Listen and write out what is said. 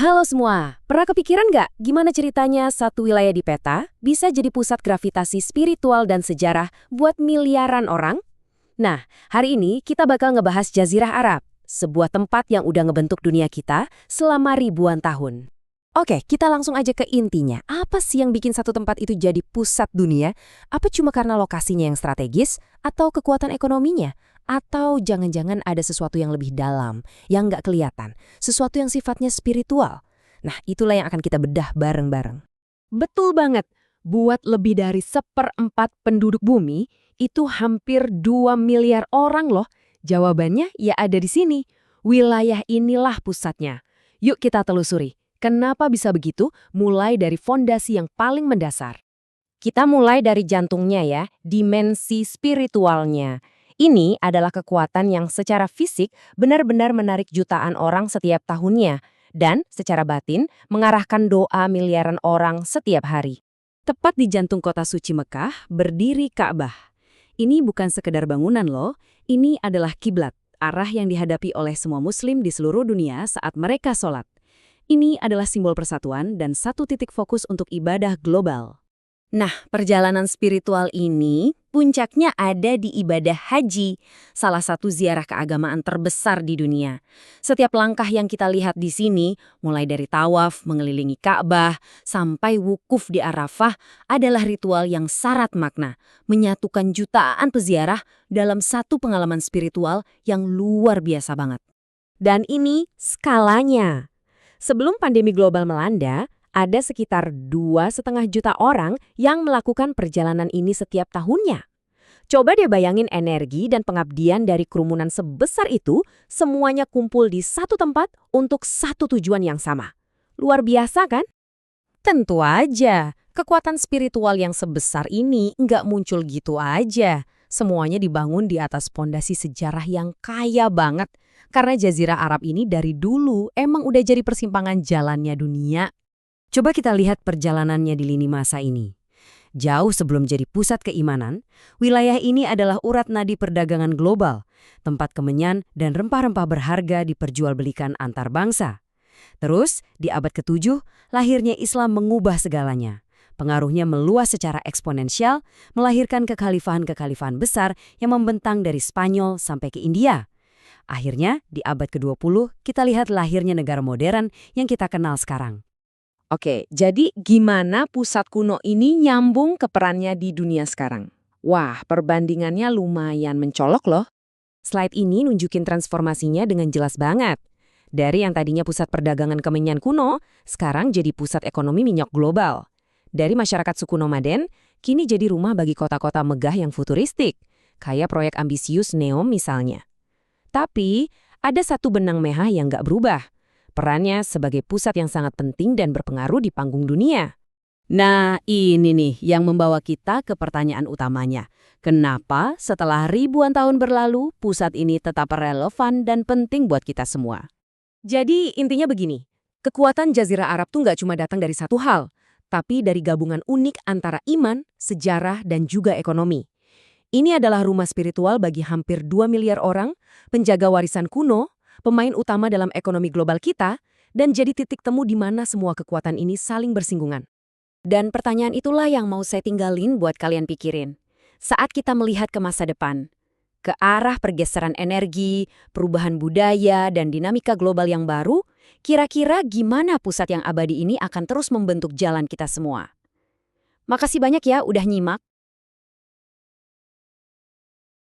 Halo semua, pernah kepikiran nggak gimana ceritanya satu wilayah di peta bisa jadi pusat gravitasi spiritual dan sejarah buat miliaran orang? Nah, hari ini kita bakal ngebahas Jazirah Arab, sebuah tempat yang udah ngebentuk dunia kita selama ribuan tahun. Oke, kita langsung aja ke intinya. Apa sih yang bikin satu tempat itu jadi pusat dunia? Apa cuma karena lokasinya yang strategis? Atau kekuatan ekonominya? Atau jangan-jangan ada sesuatu yang lebih dalam, yang nggak kelihatan? Sesuatu yang sifatnya spiritual? Nah, itulah yang akan kita bedah bareng-bareng. Betul banget. Buat lebih dari 1/4 penduduk bumi, itu hampir 2 miliar orang loh. Jawabannya ya ada di sini. Wilayah inilah pusatnya. Yuk kita telusuri. Kenapa bisa begitu? Mulai dari fondasi yang paling mendasar. Kita mulai dari jantungnya ya, dimensi spiritualnya. Ini adalah kekuatan yang secara fisik benar-benar menarik jutaan orang setiap tahunnya. Dan secara batin mengarahkan doa miliaran orang setiap hari. Tepat di jantung kota suci Mekah, berdiri Ka'bah. Ini bukan sekedar bangunan loh, ini adalah kiblat, arah yang dihadapi oleh semua muslim di seluruh dunia saat mereka sholat. Ini adalah simbol persatuan dan satu titik fokus untuk ibadah global. Nah, perjalanan spiritual ini puncaknya ada di ibadah haji, salah satu ziarah keagamaan terbesar di dunia. Setiap langkah yang kita lihat di sini, mulai dari tawaf, mengelilingi Ka'bah, sampai wukuf di Arafah, adalah ritual yang syarat makna, menyatukan jutaan peziarah dalam satu pengalaman spiritual yang luar biasa banget. Dan ini skalanya. Sebelum pandemi global melanda, ada sekitar 2,5 juta orang yang melakukan perjalanan ini setiap tahunnya. Coba deh bayangin energi dan pengabdian dari kerumunan sebesar itu, semuanya kumpul di satu tempat untuk satu tujuan yang sama. Luar biasa kan? Tentu aja, kekuatan spiritual yang sebesar ini nggak muncul gitu aja. Semuanya dibangun di atas pondasi sejarah yang kaya banget. Karena Jazirah Arab ini dari dulu emang udah jadi persimpangan jalannya dunia. Coba kita lihat perjalanannya di lini masa ini. Jauh sebelum jadi pusat keimanan, wilayah ini adalah urat nadi perdagangan global, tempat kemenyan dan rempah-rempah berharga diperjualbelikan antar bangsa. Terus, di abad ke-7, lahirnya Islam mengubah segalanya. Pengaruhnya meluas secara eksponensial, melahirkan kekhalifahan-kekhalifahan besar yang membentang dari Spanyol sampai ke India. Akhirnya, di abad ke-20, kita lihat lahirnya negara modern yang kita kenal sekarang. Oke, jadi gimana pusat kuno ini nyambung ke perannya di dunia sekarang? Wah, perbandingannya lumayan mencolok loh. Slide ini nunjukin transformasinya dengan jelas banget. Dari yang tadinya pusat perdagangan kemenyan kuno, sekarang jadi pusat ekonomi minyak global. Dari masyarakat suku nomaden, kini jadi rumah bagi kota-kota megah yang futuristik, kayak proyek ambisius NEOM misalnya. Tapi, ada satu benang merah yang nggak berubah. Perannya sebagai pusat yang sangat penting dan berpengaruh di panggung dunia. Nah, ini nih yang membawa kita ke pertanyaan utamanya. Kenapa setelah ribuan tahun berlalu, pusat ini tetap relevan dan penting buat kita semua? Jadi, intinya begini. Kekuatan Jazirah Arab tuh nggak cuma datang dari satu hal, tapi dari gabungan unik antara iman, sejarah, dan juga ekonomi. Ini adalah rumah spiritual bagi hampir 2 miliar orang, penjaga warisan kuno, pemain utama dalam ekonomi global kita, dan jadi titik temu di mana semua kekuatan ini saling bersinggungan. Dan pertanyaan itulah yang mau saya tinggalin buat kalian pikirin. Saat kita melihat ke masa depan, ke arah pergeseran energi, perubahan budaya, dan dinamika global yang baru, kira-kira gimana pusat yang abadi ini akan terus membentuk jalan kita semua? Makasih banyak ya udah nyimak.